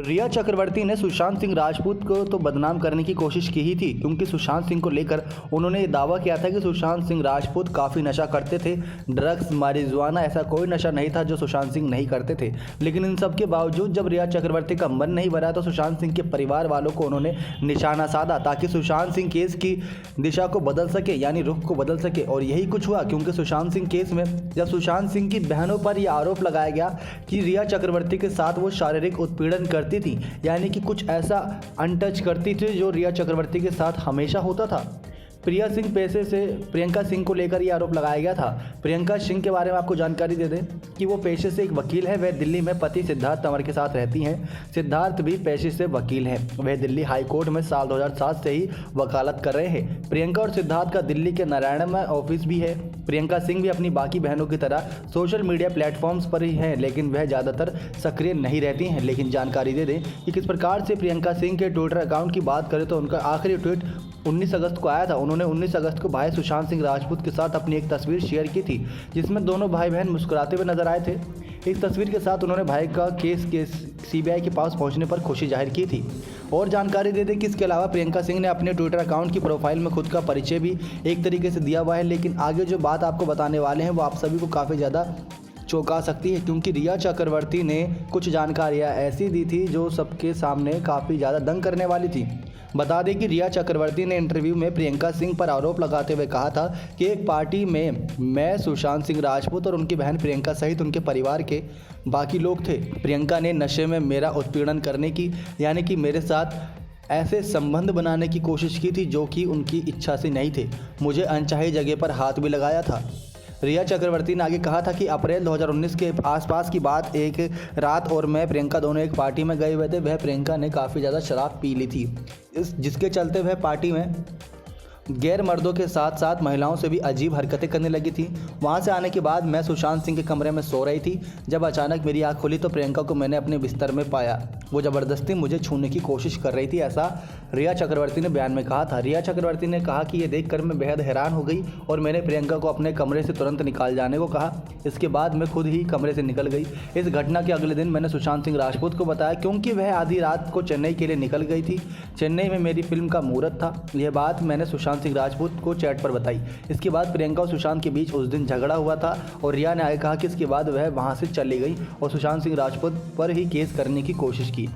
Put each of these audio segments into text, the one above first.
रिया चक्रवर्ती ने सुशांत सिंह राजपूत को तो बदनाम करने की कोशिश की ही थी, क्योंकि सुशांत सिंह को लेकर उन्होंने ये दावा किया था कि सुशांत सिंह राजपूत काफ़ी नशा करते थे। ड्रग्स, मारिजुआना, ऐसा कोई नशा नहीं था जो सुशांत सिंह नहीं करते थे। लेकिन इन सब के बावजूद जब रिया चक्रवर्ती का मन नहीं भरा तो सुशांत सिंह के परिवार वालों को उन्होंने निशाना साधा ताकि सुशांत सिंह केस की दिशा को बदल सके, यानी रुख को बदल सके। और यही कुछ हुआ, क्योंकि सुशांत सिंह केस में जब सुशांत सिंह की बहनों पर यह आरोप लगाया गया कि रिया चक्रवर्ती के साथ वो शारीरिक उत्पीड़न करती थी, यानी कि कुछ ऐसा अनटच करती थी जो रिया चक्रवर्ती के साथ हमेशा होता था। प्रियंका सिंह को लेकर यह आरोप लगाया गया था। प्रियंका सिंह के बारे में आपको जानकारी दे दें कि वो पेशे से एक वकील है। वह दिल्ली में पति सिद्धार्थ तंवर के साथ रहती हैं। सिद्धार्थ भी पेशे से वकील हैं। वह दिल्ली हाई कोर्ट में साल 2007 से ही वकालत कर रहे हैं। प्रियंका और सिद्धार्थ का दिल्ली के नारायण में ऑफिस भी है। प्रियंका सिंह भी अपनी बाकी बहनों की तरह सोशल मीडिया प्लेटफॉर्म्स पर ही हैं, लेकिन वह ज़्यादातर सक्रिय नहीं रहती हैं। लेकिन जानकारी दे दें कि किस प्रकार से प्रियंका सिंह के ट्विटर अकाउंट की बात करें तो उनका आखिरी ट्वीट 19 अगस्त को आया था। उन्होंने 19 अगस्त को भाई सुशांत सिंह राजपूत के साथ अपनी एक तस्वीर शेयर की थी, जिसमें दोनों भाई बहन मुस्कुराते हुए नजर आए थे। इस तस्वीर के साथ उन्होंने भाई का केस सीबीआई के पास पहुंचने पर खुशी जाहिर की थी। और जानकारी दे दें कि इसके अलावा प्रियंका सिंह ने अपने ट्विटर अकाउंट की प्रोफाइल में खुद का परिचय भी एक तरीके से दिया हुआ है। लेकिन आगे जो बात आपको बताने वाले हैं वो आप सभी को काफ़ी ज़्यादा चौंका सकती है, क्योंकि रिया चक्रवर्ती ने कुछ जानकारियाँ ऐसी दी थी जो सबके सामने काफ़ी ज़्यादा दंग करने वाली थी। बता दें कि रिया चक्रवर्ती ने इंटरव्यू में प्रियंका सिंह पर आरोप लगाते हुए कहा था कि एक पार्टी में मैं, सुशांत सिंह राजपूत और उनकी बहन प्रियंका सहित उनके परिवार के बाकी लोग थे। प्रियंका ने नशे में मेरा उत्पीड़न करने की, यानी कि मेरे साथ ऐसे संबंध बनाने की कोशिश की थी जो कि उनकी इच्छा से नहीं थे। मुझे अनचाही जगह पर हाथ भी लगाया था। रिया चक्रवर्ती ने आगे कहा था कि अप्रैल 2019 के आसपास की बात, एक रात और मैं प्रियंका दोनों एक पार्टी में गए हुए थे। वह प्रियंका ने काफ़ी ज़्यादा शराब पी ली थी, जिसके चलते वह पार्टी में गैर मर्दों के साथ साथ महिलाओं से भी अजीब हरकतें करने लगी थी। वहाँ से आने के बाद मैं सुशांत सिंह के कमरे में सो रही थी। जब अचानक मेरी आँख खुली तो प्रियंका को मैंने अपने बिस्तर में पाया। वो ज़बरदस्ती मुझे छूने की कोशिश कर रही थी, ऐसा रिया चक्रवर्ती ने बयान में कहा था। रिया चक्रवर्ती ने कहा कि ये देखकर मैं बेहद हैरान हो गई और मैंने प्रियंका को अपने कमरे से तुरंत निकाल जाने को कहा। इसके बाद मैं खुद ही कमरे से निकल गई। इस घटना के अगले दिन मैंने सुशांत सिंह राजपूत को बताया, क्योंकि वह आधी रात को चेन्नई के लिए निकल गई थी। चेन्नई में मेरी फिल्म का मुहूर्त था। यह बात मैंने सुशांत सिंह राजपूत को चैट पर बताई। इसके बाद प्रियंका और सुशांत के बीच उस दिन झगड़ा हुआ था और रिया ने आगे कहा कि इसके बाद वह वहां से चली गई और सुशांत सिंह राजपूत पर ही केस करने की कोशिश की।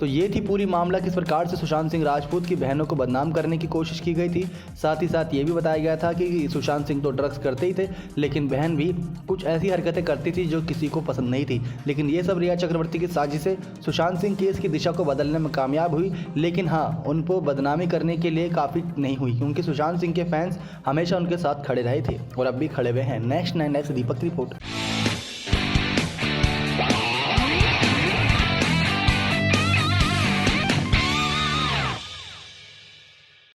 तो ये थी पूरी मामला, किस प्रकार से सुशांत सिंह राजपूत की बहनों को बदनाम करने की कोशिश की गई थी। साथ ही साथ ये भी बताया गया था कि सुशांत सिंह तो ड्रग्स करते ही थे, लेकिन बहन भी कुछ ऐसी हरकतें करती थी जो किसी को पसंद नहीं थी। लेकिन ये सब रिया चक्रवर्ती की साजिशें सुशांत सिंह केस की दिशा को बदलने में कामयाब हुई। लेकिन हाँ, उनको बदनामी करने के लिए काफ़ी नहीं हुई, क्योंकि सुशांत सिंह के फैंस हमेशा उनके साथ खड़े रहे थे और अब भी खड़े हुए हैं। नेक्स्ट 9 दीपक रिपोर्ट।